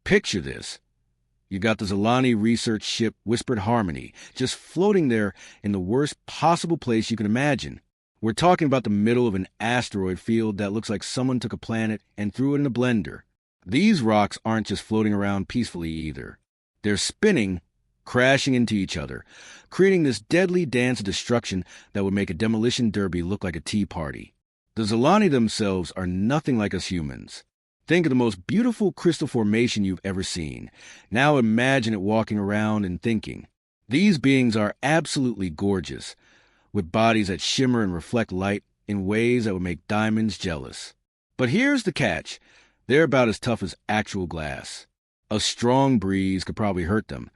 Picture this. You got the Zolani research ship Whispered Harmony just floating there in the worst possible place you can imagine. We're talking about the middle of an asteroid field that looks like someone took a planet and threw it in a blender. These rocks aren't just floating around peacefully either. They're spinning, crashing into each other, creating this deadly dance of destruction that would make a demolition derby look like a tea party. The Zolani themselves are nothing like us humans. Think of the most beautiful crystal formation you've ever seen. Now imagine it walking around and thinking. These beings are absolutely gorgeous, with bodies that shimmer and reflect light in ways that would make diamonds jealous. But here's the catch. They're about as tough as actual glass. A strong breeze could probably hurt them,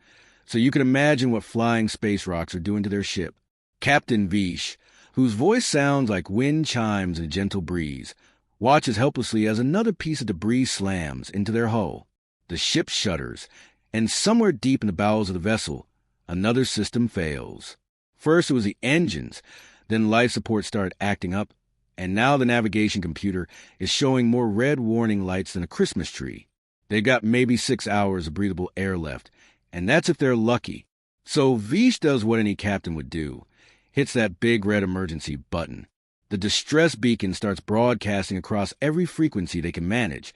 so you can imagine what flying space rocks are doing to their ship. Captain Vish, whose voice sounds like wind chimes in a gentle breeze, watches helplessly as another piece of debris slams into their hull. The ship shudders, and somewhere deep in the bowels of the vessel, another system fails. First it was the engines, then life support started acting up, and now the navigation computer is showing more red warning lights than a Christmas tree. They've got maybe 6 hours of breathable air left, and that's if they're lucky. So Vish does what any captain would do, hits that big red emergency button. The distress beacon starts broadcasting across every frequency they can manage,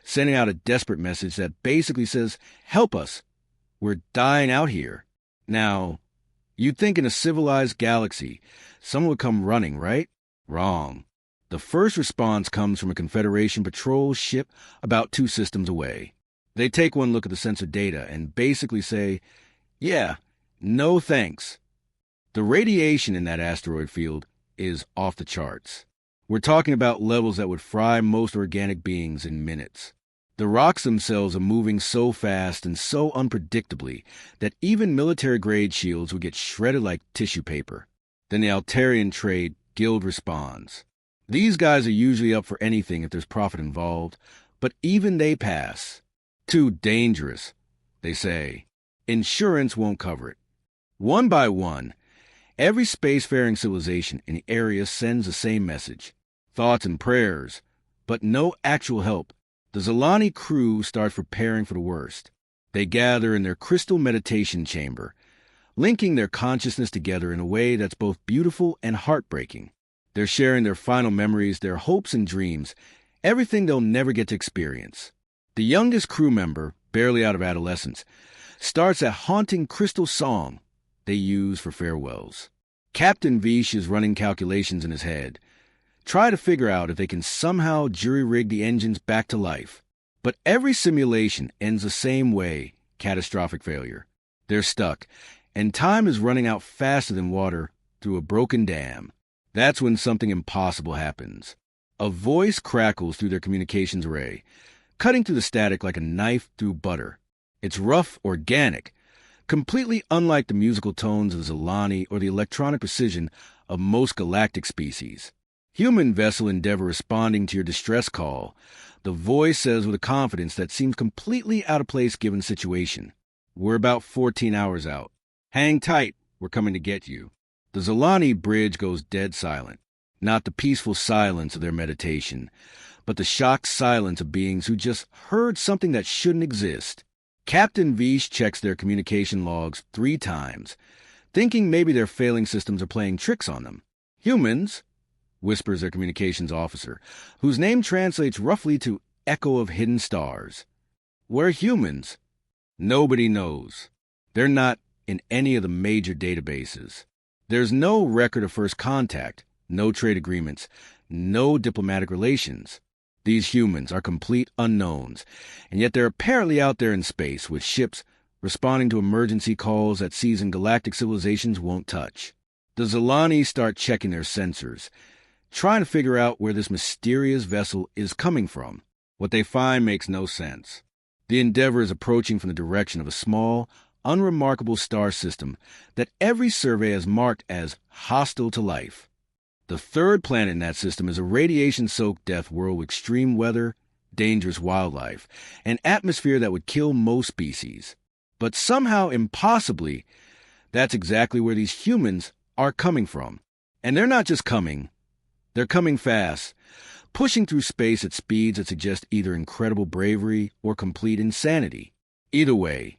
sending out a desperate message that basically says, "Help us. We're dying out here." Now, you'd think in a civilized galaxy, someone would come running, right? Wrong. The first response comes from a Confederation patrol ship about 2 systems away. They take one look at the sensor data and basically say, "Yeah, no thanks." The radiation in that asteroid field is off the charts. We're talking about levels that would fry most organic beings in minutes. The rocks themselves are moving so fast and so unpredictably that even military-grade shields would get shredded like tissue paper. Then the Altarian trade guild responds. These guys are usually up for anything if there's profit involved, but even they pass. Too dangerous, they say. Insurance won't cover it. One by one, every spacefaring civilization in the area sends the same message. Thoughts and prayers, but no actual help. The Zolani crew starts preparing for the worst. They gather in their crystal meditation chamber, linking their consciousness together in a way that's both beautiful and heartbreaking. They're sharing their final memories, their hopes and dreams, everything they'll never get to experience. The youngest crew member, barely out of adolescence, starts that haunting crystal song they use for farewells. Captain Vish is running calculations in his head. Try to figure out if they can somehow jury-rig the engines back to life. But every simulation ends the same way, catastrophic failure. They're stuck, and time is running out faster than water through a broken dam. That's when something impossible happens. A voice crackles through their communications array, cutting through the static like a knife through butter. It's rough, organic, completely unlike the musical tones of Zolani or the electronic precision of most galactic species. Human vessel Endeavor responding to your distress call, the voice says with a confidence that seems completely out of place given the situation. "We're about 14 hours out. Hang tight, we're coming to get you." The Zolani bridge goes dead silent. Not the peaceful silence of their meditation, but the shocked silence of beings who just heard something that shouldn't exist. Captain Vish checks their communication logs 3 times, thinking maybe their failing systems are playing tricks on them. "Humans," whispers their communications officer, whose name translates roughly to Echo of Hidden Stars. "We're humans." Nobody knows. They're not in any of the major databases. There's no record of first contact, no trade agreements, no diplomatic relations. These humans are complete unknowns, and yet they're apparently out there in space with ships responding to emergency calls that seasoned galactic civilizations won't touch. The Zolani start checking their sensors, trying to figure out where this mysterious vessel is coming from. What they find makes no sense. The Endeavor is approaching from the direction of a small, unremarkable star system that every survey has marked as hostile to life. The third planet in that system is a radiation-soaked death world with extreme weather, dangerous wildlife, an atmosphere that would kill most species. But somehow, impossibly, that's exactly where these humans are coming from. And they're not just coming. They're coming fast, pushing through space at speeds that suggest either incredible bravery or complete insanity. Either way,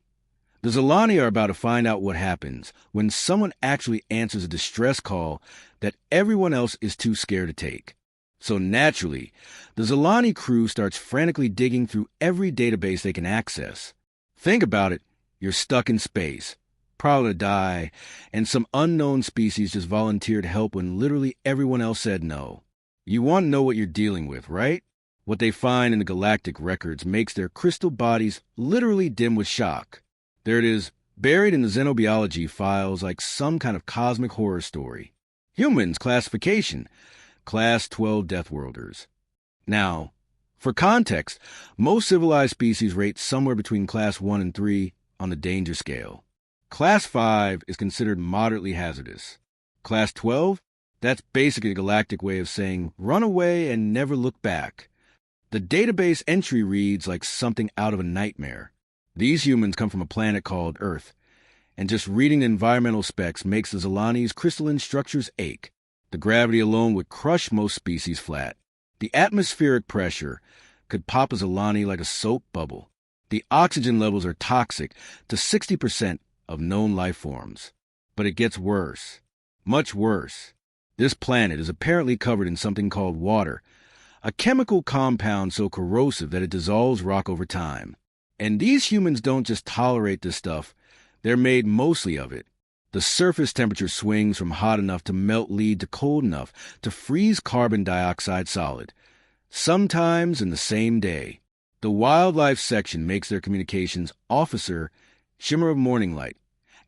the Zilani are about to find out what happens when someone actually answers a distress call that everyone else is too scared to take. So naturally, the Zilani crew starts frantically digging through every database they can access. Think about it, you're stuck in space, probably to die, and some unknown species just volunteered to help when literally everyone else said no. You want to know what you're dealing with, right? What they find in the galactic records makes their crystal bodies literally dim with shock. There it is, buried in the xenobiology files like some kind of cosmic horror story. Humans classification, Class 12 Deathworlders. Now, for context, most civilized species rate somewhere between Class 1 and 3 on the danger scale. Class 5 is considered moderately hazardous. Class 12? That's basically a galactic way of saying run away and never look back. The database entry reads like something out of a nightmare. These humans come from a planet called Earth, and just reading the environmental specs makes the Zilani's crystalline structures ache. The gravity alone would crush most species flat. The atmospheric pressure could pop a Zilani like a soap bubble. The oxygen levels are toxic to 60% of known life forms. But it gets worse. Much worse. This planet is apparently covered in something called water, a chemical compound so corrosive that it dissolves rock over time. And these humans don't just tolerate this stuff, they're made mostly of it. The surface temperature swings from hot enough to melt lead to cold enough to freeze carbon dioxide solid, sometimes in the same day. The wildlife section makes their communications officer, shimmer of morning light,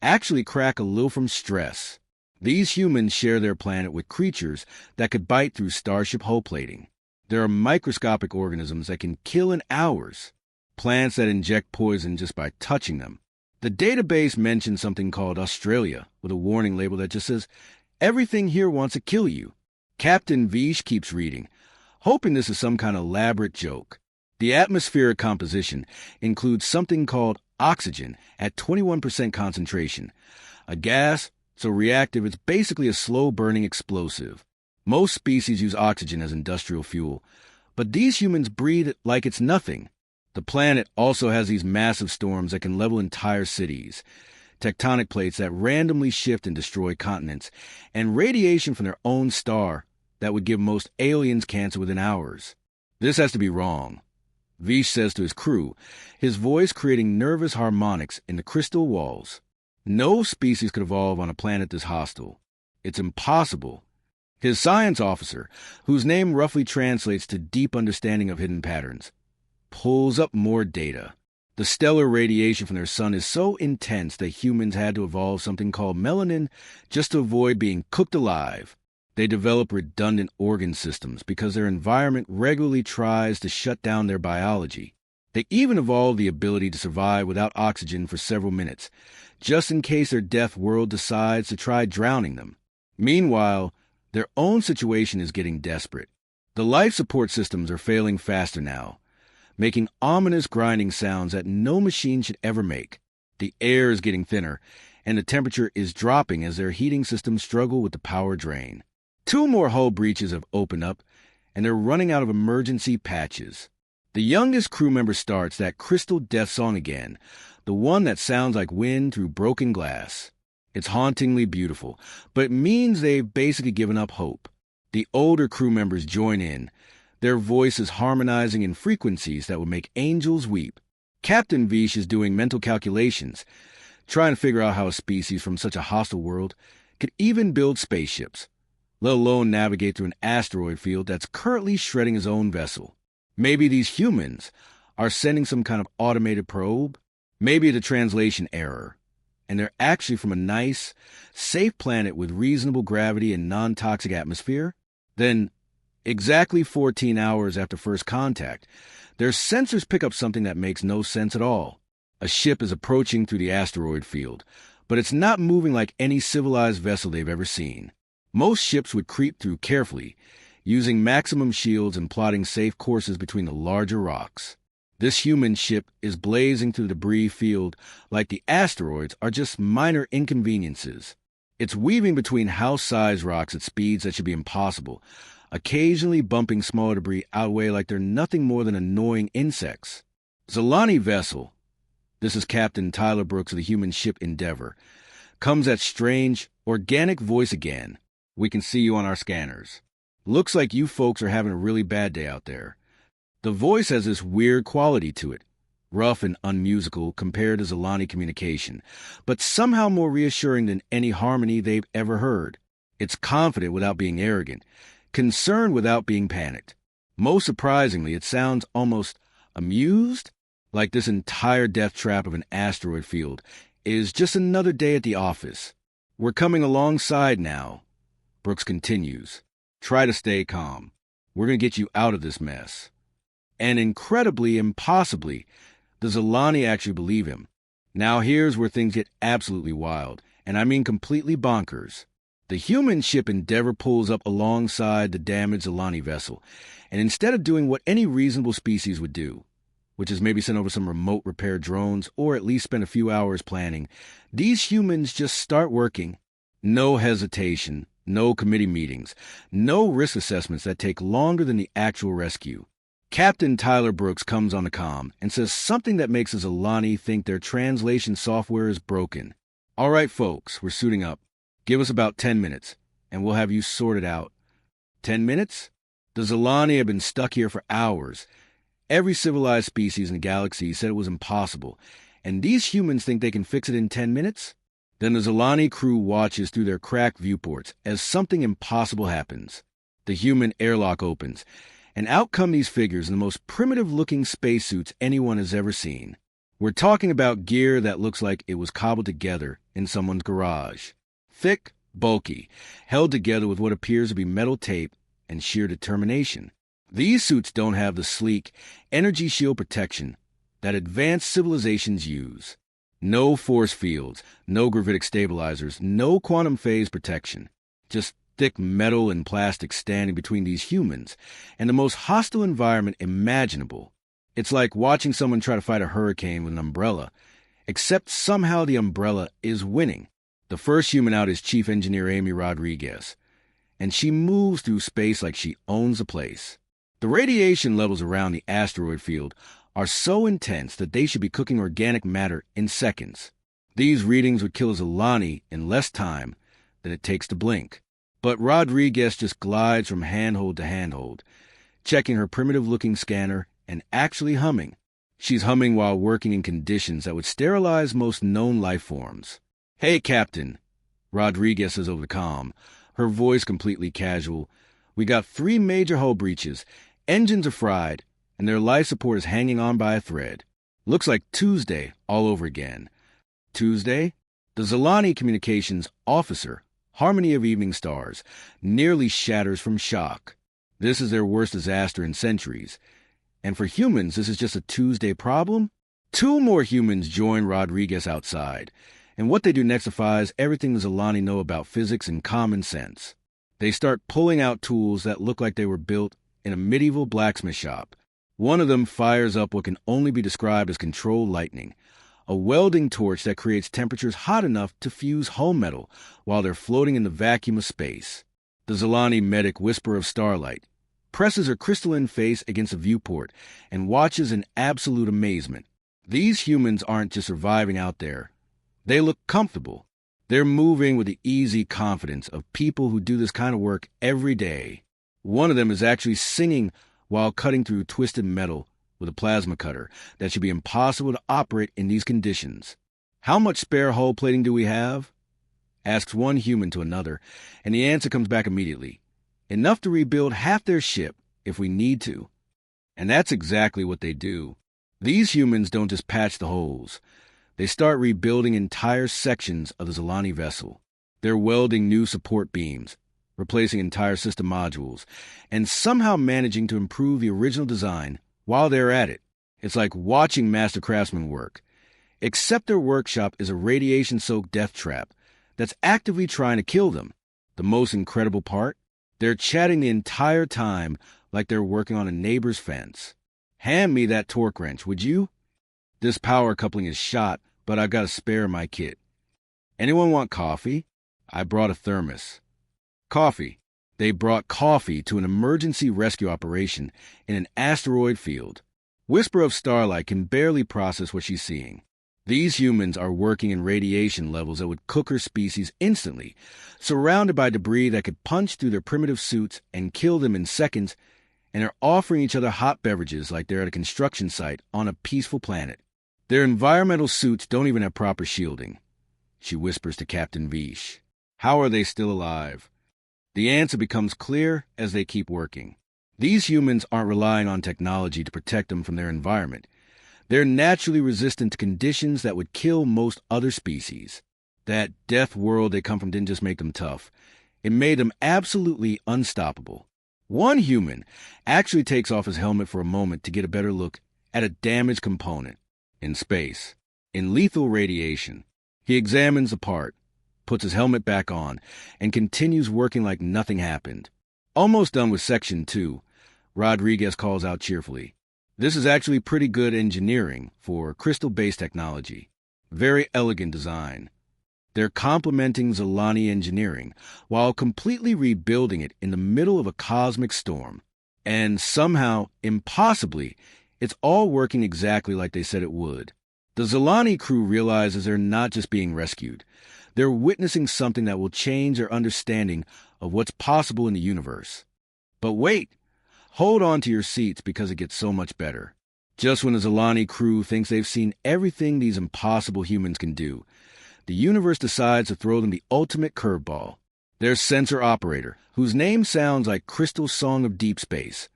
actually crack a little from stress. These humans share their planet with creatures that could bite through starship hull plating. There are microscopic organisms that can kill in hours. Plants that inject poison just by touching them. The database mentions something called Australia, with a warning label that just says, everything here wants to kill you. Captain Vish keeps reading, hoping this is some kind of elaborate joke. The atmospheric composition includes something called oxygen at 21% concentration, a gas so reactive it's basically a slow-burning explosive. Most species use oxygen as industrial fuel, but these humans breathe it like it's nothing. The planet also has these massive storms that can level entire cities, tectonic plates that randomly shift and destroy continents, and radiation from their own star that would give most aliens cancer within hours. This has to be wrong, Vish says to his crew, his voice creating nervous harmonics in the crystal walls. No species could evolve on a planet this hostile. It's impossible. His science officer, whose name roughly translates to deep understanding of hidden patterns, pulls up more data. The stellar radiation from their sun is so intense that humans had to evolve something called melanin just to avoid being cooked alive. They develop redundant organ systems because their environment regularly tries to shut down their biology. They even evolve the ability to survive without oxygen for several minutes, just in case their death world decides to try drowning them. Meanwhile, their own situation is getting desperate. The life support systems are failing faster now, making ominous grinding sounds that no machine should ever make. The air is getting thinner, and the temperature is dropping as their heating systems struggle with the power drain. 2 more hull breaches have opened up, and they're running out of emergency patches. The youngest crew member starts that crystal death song again, the one that sounds like wind through broken glass. It's hauntingly beautiful, but it means they've basically given up hope. The older crew members join in, their voices harmonizing in frequencies that would make angels weep. Captain Vish is doing mental calculations, trying to figure out how a species from such a hostile world could even build spaceships, let alone navigate through an asteroid field that's currently shredding his own vessel. Maybe these humans are sending some kind of automated probe, maybe it's a translation error, and they're actually from a nice, safe planet with reasonable gravity and non-toxic atmosphere. Then, exactly 14 hours after first contact, their sensors pick up something that makes no sense at all. A ship is approaching through the asteroid field, but it's not moving like any civilized vessel they've ever seen. Most ships would creep through carefully, using maximum shields and plotting safe courses between the larger rocks. This human ship is blazing through the debris field like the asteroids are just minor inconveniences. It's weaving between house-sized rocks at speeds that should be impossible, occasionally bumping small debris outway like they're nothing more than annoying insects. Zolani vessel, this is Captain Tyler Brooks of the human ship Endeavor, comes that strange, organic voice again. We can see you on our scanners. Looks like you folks are having a really bad day out there. The voice has this weird quality to it, rough and unmusical compared to Zolani communication, but somehow more reassuring than any harmony they've ever heard. It's confident without being arrogant, concerned without being panicked. Most surprisingly, it sounds almost amused, like this entire death trap of an asteroid field is just another day at the office. We're coming alongside now. Brooks continues. Try to stay calm. We're going to get you out of this mess. And incredibly, impossibly, does Zolani actually believe him? Now here's where things get absolutely wild, and I mean completely bonkers. The human ship Endeavor pulls up alongside the damaged Zolani vessel, and instead of doing what any reasonable species would do, which is maybe send over some remote repair drones or at least spend a few hours planning, these humans just start working. No hesitation, no committee meetings, no risk assessments that take longer than the actual rescue. Captain Tyler Brooks comes on the comm and says something that makes Zolani think their translation software is broken. All right, folks, we're suiting up. Give us about 10 minutes, and we'll have you sorted out. 10 minutes? The Zolani have been stuck here for hours. Every civilized species in the galaxy said it was impossible, and these humans think they can fix it in 10 minutes? Then the Zolani crew watches through their cracked viewports as something impossible happens. The human airlock opens, and out come these figures in the most primitive-looking spacesuits anyone has ever seen. We're talking about gear that looks like it was cobbled together in someone's garage. Thick, bulky, held together with what appears to be metal tape and sheer determination. These suits don't have the sleek, energy shield protection that advanced civilizations use. No force fields, no gravitic stabilizers, no quantum phase protection. Just thick metal and plastic standing between these humans and the most hostile environment imaginable. It's like watching someone try to fight a hurricane with an umbrella, except somehow the umbrella is winning. The first human out is Chief Engineer Amy Rodriguez, and she moves through space like she owns the place. The radiation levels around the asteroid field are so intense that they should be cooking organic matter in seconds. These readings would kill Zolani in less time than it takes to blink. But Rodriguez just glides from handhold to handhold, checking her primitive-looking scanner and actually humming. She's humming while working in conditions that would sterilize most known life forms. "Hey, Captain," Rodriguez says over the comm, her voice completely casual. "We got 3 major hull breaches. Engines are fried, and their life support is hanging on by a thread. Looks like Tuesday all over again." Tuesday? The Zolani communications officer, Harmony of Evening Stars, nearly shatters from shock. This is their worst disaster in centuries. And for humans, this is just a Tuesday problem? 2 more humans join Rodriguez outside, and what they do next defies everything the Zolani know about physics and common sense. They start pulling out tools that look like they were built in a medieval blacksmith shop. One of them fires up what can only be described as controlled lightning, a welding torch that creates temperatures hot enough to fuse hull metal while they're floating in the vacuum of space. The Zolani medic, Whisper of Starlight, presses her crystalline face against a viewport and watches in absolute amazement. These humans aren't just surviving out there. They look comfortable. They're moving with the easy confidence of people who do this kind of work every day. One of them is actually singing while cutting through twisted metal with a plasma cutter that should be impossible to operate in these conditions. "How much spare hull plating do we have?" asks one human to another, and the answer comes back immediately. "Enough to rebuild half their ship if we need to." And that's exactly what they do. These humans don't just patch the holes. They start rebuilding entire sections of the Zolani vessel. They're welding new support beams, replacing entire system modules, and somehow managing to improve the original design while they're at it. It's like watching master craftsmen work, except their workshop is a radiation-soaked death trap that's actively trying to kill them. The most incredible part? They're chatting the entire time like they're working on a neighbor's fence. "Hand me that torque wrench, would you? This power coupling is shot, but I've got a spare in my kit. Anyone want coffee? I brought a thermos." "Coffee. They brought coffee to an emergency rescue operation in an asteroid field. Whisper of Starlight can barely process what she's seeing. These humans are working in radiation levels that would cook her species instantly, surrounded by debris that could punch through their primitive suits and kill them in seconds, and are offering each other hot beverages like they're at a construction site on a peaceful planet. Their environmental suits don't even have proper shielding. She whispers to Captain Vish. How are they still alive? The answer becomes clear as they keep working. These humans aren't relying on technology to protect them from their environment. They're naturally resistant to conditions that would kill most other species. That death world they come from didn't just make them tough. It made them absolutely unstoppable. One human actually takes off his helmet for a moment to get a better look at a damaged component. In space, in lethal radiation. He examines the part, puts his helmet back on, and continues working like nothing happened. Almost done with Section 2, Rodriguez calls out cheerfully. This is actually pretty good engineering for crystal-based technology. Very elegant design. They're complementing Zolani engineering while completely rebuilding it in the middle of a cosmic storm. And somehow, impossibly, it's all working exactly like they said it would. The Zolani crew realizes they're not just being rescued. They're witnessing something that will change their understanding of what's possible in the universe. But wait! Hold on to your seats because it gets so much better. Just when the Zolani crew thinks they've seen everything these impossible humans can do, the universe decides to throw them the ultimate curveball. Their sensor operator, whose name sounds like Crystal's Song of Deep Space,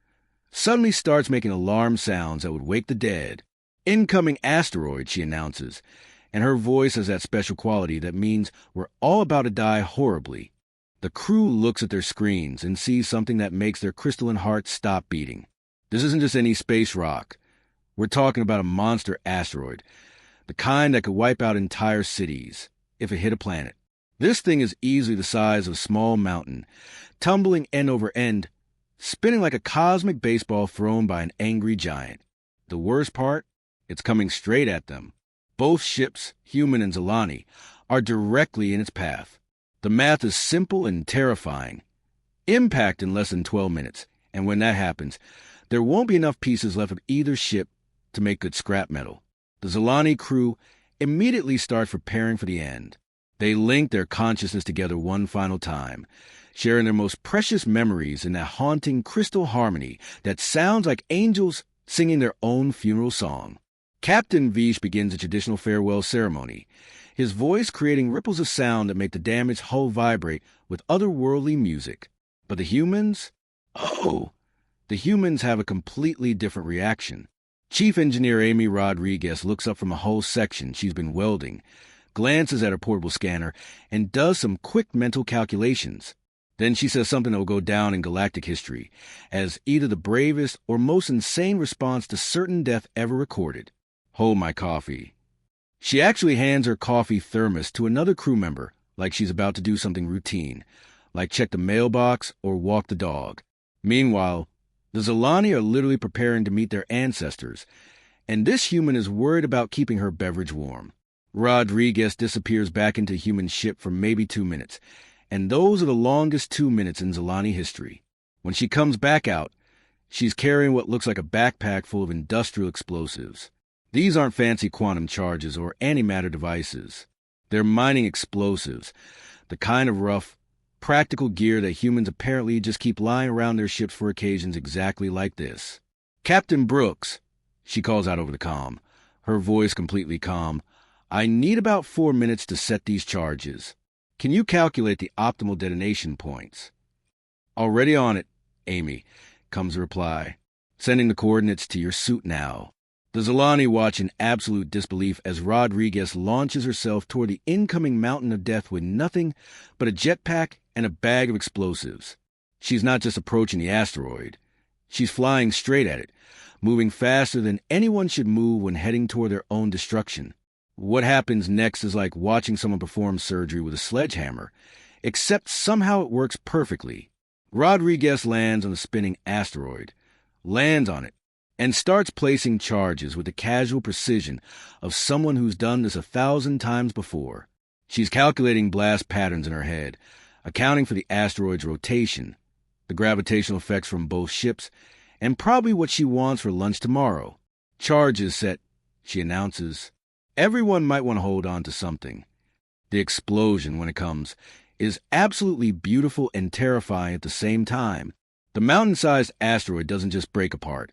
suddenly starts making alarm sounds that would wake the dead. Incoming asteroid, she announces, and her voice has that special quality that means we're all about to die horribly. The crew looks at their screens and sees something that makes their crystalline hearts stop beating. This isn't just any space rock. We're talking about a monster asteroid, the kind that could wipe out entire cities if it hit a planet. This thing is easily the size of a small mountain, tumbling end over end, spinning like a cosmic baseball thrown by an angry giant. The worst part? It's coming straight at them. Both ships, human and Zolani, are directly in its path. The math is simple and terrifying. Impact in less than 12 minutes, and when that happens, there won't be enough pieces left of either ship to make good scrap metal. The Zolani crew immediately starts preparing for the end. They link their consciousness together one final time, sharing their most precious memories in that haunting crystal harmony that sounds like angels singing their own funeral song. Captain Vish begins a traditional farewell ceremony, his voice creating ripples of sound that make the damaged hull vibrate with otherworldly music. But the humans? Oh! The humans have a completely different reaction. Chief Engineer Amy Rodriguez looks up from a hull section she's been welding, glances at her portable scanner, and does some quick mental calculations. Then she says something that will go down in galactic history as either the bravest or most insane response to certain death ever recorded. Hold my coffee. She actually hands her coffee thermos to another crew member like she's about to do something routine, like check the mailbox or walk the dog. Meanwhile, the Zolani are literally preparing to meet their ancestors, and this human is worried about keeping her beverage warm. Rodriguez disappears back into the human ship for maybe 2 minutes, and those are the longest 2 minutes in Zolani history. When she comes back out, she's carrying what looks like a backpack full of industrial explosives. These aren't fancy quantum charges or antimatter devices. They're mining explosives, the kind of rough, practical gear that humans apparently just keep lying around their ships for occasions exactly like this. Captain Brooks, she calls out over the comm, her voice completely calm, I need about 4 minutes to set these charges. Can you calculate the optimal detonation points? Already on it, Amy, comes the reply. Sending the coordinates to your suit now. The Zolani watch in absolute disbelief as Rodriguez launches herself toward the incoming mountain of death with nothing but a jetpack and a bag of explosives. She's not just approaching the asteroid. She's flying straight at it, moving faster than anyone should move when heading toward their own destruction. What happens next is like watching someone perform surgery with a sledgehammer, except somehow it works perfectly. Rodriguez lands on the spinning asteroid, lands on it, and starts placing charges with the casual precision of someone who's done this 1,000 times before. She's calculating blast patterns in her head, accounting for the asteroid's rotation, the gravitational effects from both ships, and probably what she wants for lunch tomorrow. Charge is set, she announces. Everyone might want to hold on to something. The explosion, when it comes, is absolutely beautiful and terrifying at the same time. The mountain-sized asteroid doesn't just break apart.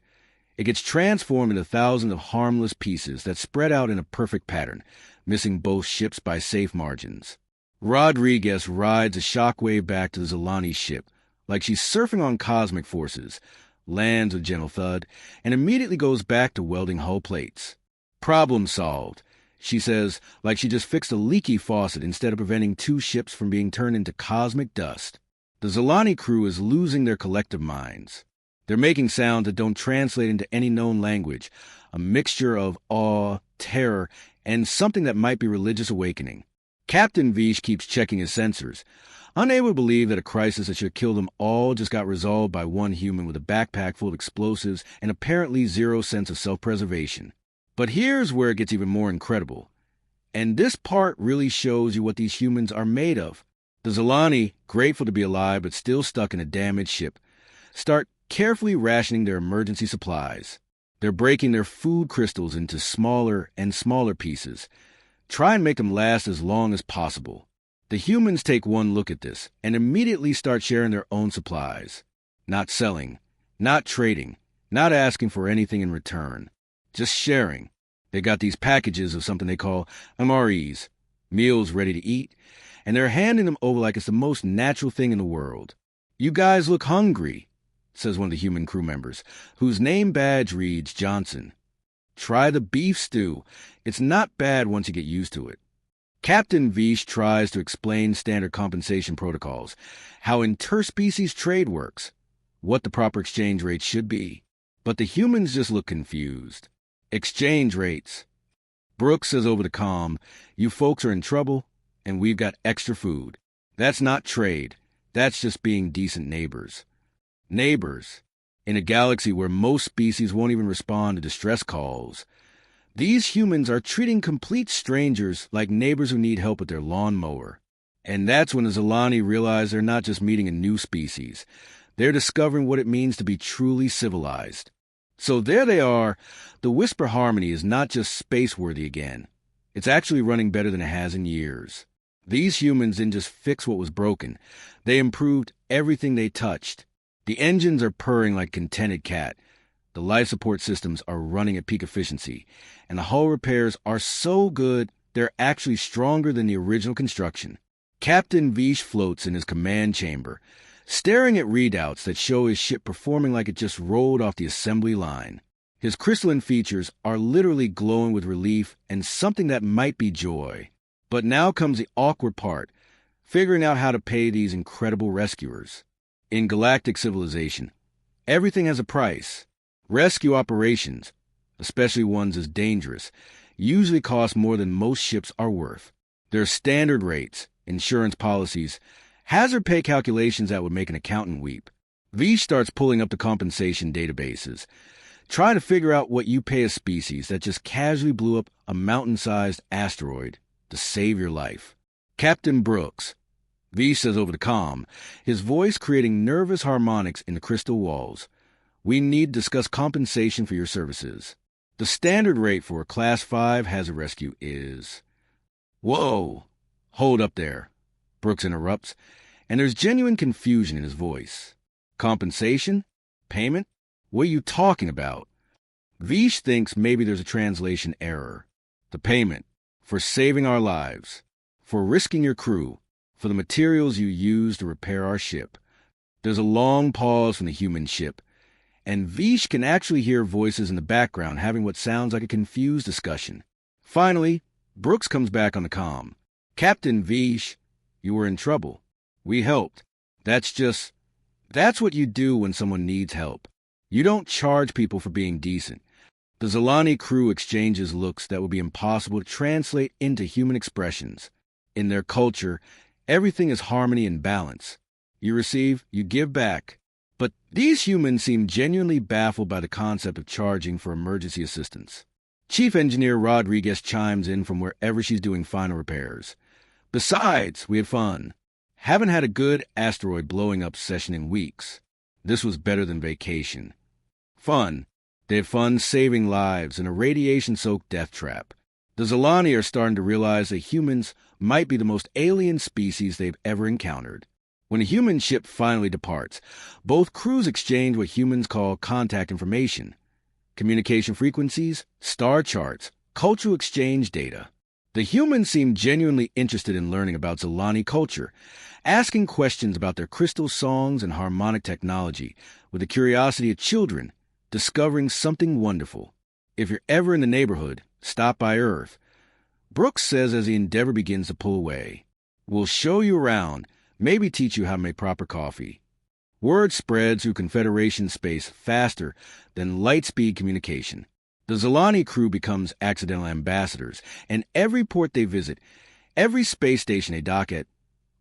It gets transformed into thousands of harmless pieces that spread out in a perfect pattern, missing both ships by safe margins. Rodriguez rides a shockwave back to the Zolani's ship, like she's surfing on cosmic forces, lands with a gentle thud, and immediately goes back to welding hull plates. Problem solved, she says, like she just fixed a leaky faucet instead of preventing two ships from being turned into cosmic dust. The Zolani crew is losing their collective minds. They're making sounds that don't translate into any known language, a mixture of awe, terror, and something that might be religious awakening. Captain Vish keeps checking his sensors, unable to believe that a crisis that should have killed them all just got resolved by one human with a backpack full of explosives and apparently zero sense of self-preservation. But here's where it gets even more incredible. And this part really shows you what these humans are made of. The Zolani, grateful to be alive but still stuck in a damaged ship, start carefully rationing their emergency supplies. They're breaking their food crystals into smaller and smaller pieces. Try and make them last as long as possible. The humans take one look at this and immediately start sharing their own supplies. Not selling, not trading, not asking for anything in return. Just sharing. They got these packages of something they call MREs, meals ready to eat, and they're handing them over like it's the most natural thing in the world. "You guys look hungry," says one of the human crew members, whose name badge reads Johnson. "Try the beef stew. It's not bad once you get used to it." Captain Vish tries to explain standard compensation protocols, how interspecies trade works, what the proper exchange rate should be. But the humans just look confused. Exchange rates. Brooks says over the comm, "You folks are in trouble, and we've got extra food." That's not trade. That's just being decent neighbors. Neighbors. In a galaxy where most species won't even respond to distress calls. These humans are treating complete strangers like neighbors who need help with their lawnmower. And that's when the Zolani realize they're not just meeting a new species. They're discovering what it means to be truly civilized. So there they are. The Whisper Harmony is not just space-worthy again. It's actually running better than it has in years. These humans didn't just fix what was broken. They improved everything they touched. The engines are purring like a contented cat. The life support systems are running at peak efficiency. And the hull repairs are so good, they're actually stronger than the original construction. Captain Vish floats in his command chamber, staring at readouts that show his ship performing like it just rolled off the assembly line. His crystalline features are literally glowing with relief and something that might be joy. But now comes the awkward part, figuring out how to pay these incredible rescuers. In galactic civilization, everything has a price. Rescue operations, especially ones as dangerous, usually cost more than most ships are worth. There are standard rates, insurance policies, hazard pay calculations that would make an accountant weep. Vish starts pulling up the compensation databases, trying to figure out what you pay a species that just casually blew up a mountain-sized asteroid to save your life. Captain Brooks. Vish says over the comm, his voice creating nervous harmonics in the crystal walls. "We need to discuss compensation for your services. The standard rate for a Class 5 hazard rescue is..." "Whoa! Hold up there," Brooks interrupts, and there's genuine confusion in his voice. "Compensation? Payment? What are you talking about?" Vish thinks maybe there's a translation error. The payment. For saving our lives. For risking your crew. For the materials you used to repair our ship. There's a long pause from the human ship, and Vish can actually hear voices in the background having what sounds like a confused discussion. Finally, Brooks comes back on the comm. "Captain Vish, you were in trouble. We helped. That's what you do when someone needs help. You don't charge people for being decent." The Zolani crew exchanges looks that would be impossible to translate into human expressions. In their culture, everything is harmony and balance. You receive, you give back. But these humans seem genuinely baffled by the concept of charging for emergency assistance. Chief Engineer Rodriguez chimes in from wherever she's doing final repairs. "Besides, we had fun. Haven't had a good asteroid blowing up session in weeks." This was better than vacation. Fun. They had fun saving lives in a radiation-soaked death trap. The Zilani are starting to realize that humans might be the most alien species they've ever encountered. When a human ship finally departs, both crews exchange what humans call contact information, communication frequencies, star charts, cultural exchange data. The humans seem genuinely interested in learning about Zilani culture, asking questions about their crystal songs and harmonic technology with the curiosity of children discovering something wonderful. If you're ever in the neighborhood, stop by Earth. Brooks says as the Endeavor begins to pull away. We'll show you around, maybe teach you how to make proper coffee. Word spreads through Confederation space faster than light-speed communication. The Zilani crew becomes accidental ambassadors, and every port they visit, every space station they dock at,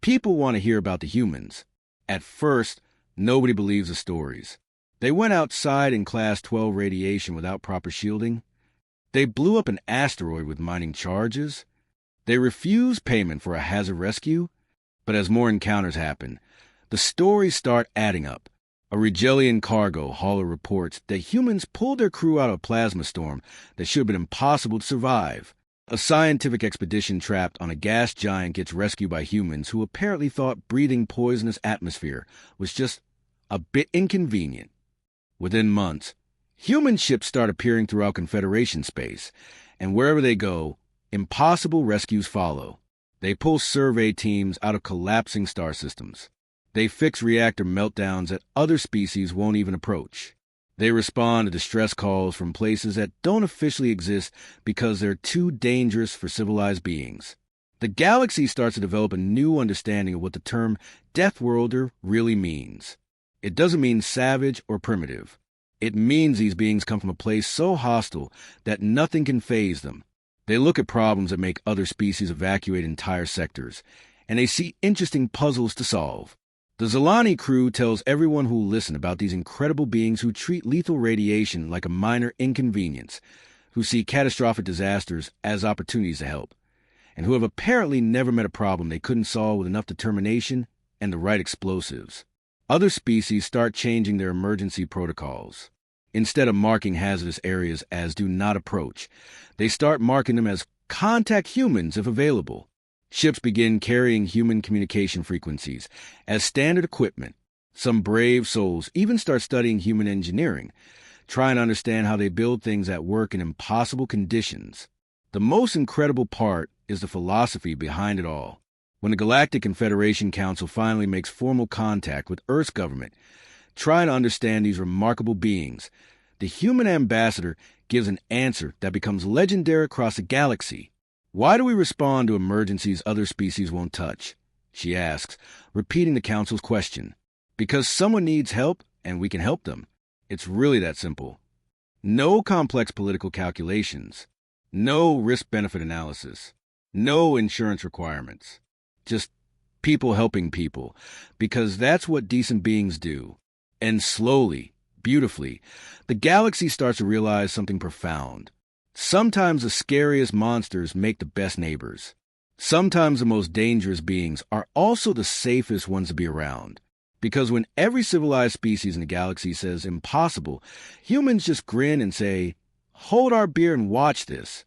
people want to hear about the humans. At first, nobody believes the stories. They went outside in Class 12 radiation without proper shielding. They blew up an asteroid with mining charges. They refused payment for a hazard rescue. But as more encounters happen, the stories start adding up. A Rigelian cargo hauler reports that humans pulled their crew out of a plasma storm that should have been impossible to survive. A scientific expedition trapped on a gas giant gets rescued by humans who apparently thought breathing poisonous atmosphere was just a bit inconvenient. Within months, human ships start appearing throughout Confederation space, and wherever they go, impossible rescues follow. They pull survey teams out of collapsing star systems. They fix reactor meltdowns that other species won't even approach. They respond to distress calls from places that don't officially exist because they're too dangerous for civilized beings. The galaxy starts to develop a new understanding of what the term Deathworlder really means. It doesn't mean savage or primitive. It means these beings come from a place so hostile that nothing can faze them. They look at problems that make other species evacuate entire sectors, and they see interesting puzzles to solve. The Zilani crew tells everyone who will listen about these incredible beings who treat lethal radiation like a minor inconvenience, who see catastrophic disasters as opportunities to help, and who have apparently never met a problem they couldn't solve with enough determination and the right explosives. Other species start changing their emergency protocols. Instead of marking hazardous areas as do not approach, they start marking them as contact humans if available. Ships begin carrying human communication frequencies as standard equipment. Some brave souls even start studying human engineering, trying to understand how they build things that work in impossible conditions. The most incredible part is the philosophy behind it all. When the Galactic Confederation Council finally makes formal contact with Earth's government, trying to understand these remarkable beings, the human ambassador gives an answer that becomes legendary across the galaxy. Why do we respond to emergencies other species won't touch? She asks, repeating the council's question. Because someone needs help, and we can help them. It's really that simple. No complex political calculations. No risk-benefit analysis. No insurance requirements. Just people helping people, because that's what decent beings do. And slowly, beautifully, the galaxy starts to realize something profound. Sometimes the scariest monsters make the best neighbors. Sometimes the most dangerous beings are also the safest ones to be around. Because when every civilized species in the galaxy says impossible, humans just grin and say, hold our beer and watch this.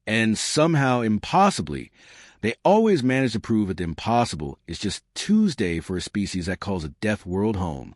And somehow, impossibly, they always manage to prove that the impossible is just Tuesday for a species that calls a death world home.